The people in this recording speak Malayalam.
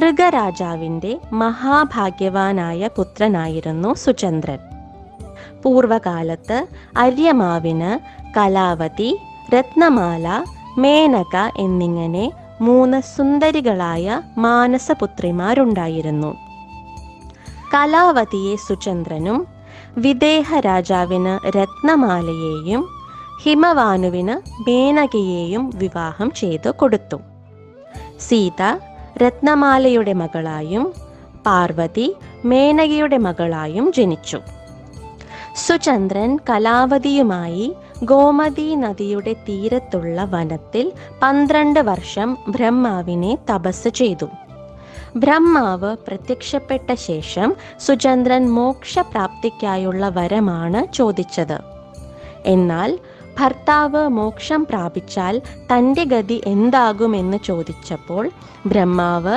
മൃഗരാജാവിൻ്റെ മഹാഭാഗ്യവാനായ പുത്രനായിരുന്നു സുചന്ദ്രൻ. പൂർവകാലത്ത് അര്യമാവിന് കലാവതി, രത്നമാല, മേനക എന്നിങ്ങനെ 3 സുന്ദരികളായ മാനസപുത്രിമാരുണ്ടായിരുന്നു. കലാവതിയെ സുചന്ദ്രനും, വിദേഹ രാജാവിന് രത്നമാലയെയും ഹിമവാനുവിന് മേനകയെയും വിവാഹം ചെയ്തു കൊടുത്തു. സീത രത്നമാലയുടെ മകളായും പാർവതി മേനകയുടെ മകളായും ജനിച്ചു. സുചന്ദ്രൻ കലാവതിയുമായി ഗോമതി നദിയുടെ തീരത്തുള്ള വനത്തിൽ 12 വർഷം ബ്രഹ്മാവിനെ തപസ് ചെയ്തു. ബ്രഹ്മാവ് പ്രത്യക്ഷപ്പെട്ട ശേഷം സുചന്ദ്രൻ മോക്ഷപ്രാപ്തിക്കായുള്ള വരമാണ് ചോദിച്ചത്. എന്നാൽ ഭർത്താവ് മോക്ഷം പ്രാപിച്ചാൽ തൻ്റെ ഗതി എന്താകുമെന്ന് ചോദിച്ചപ്പോൾ ബ്രഹ്മാവ്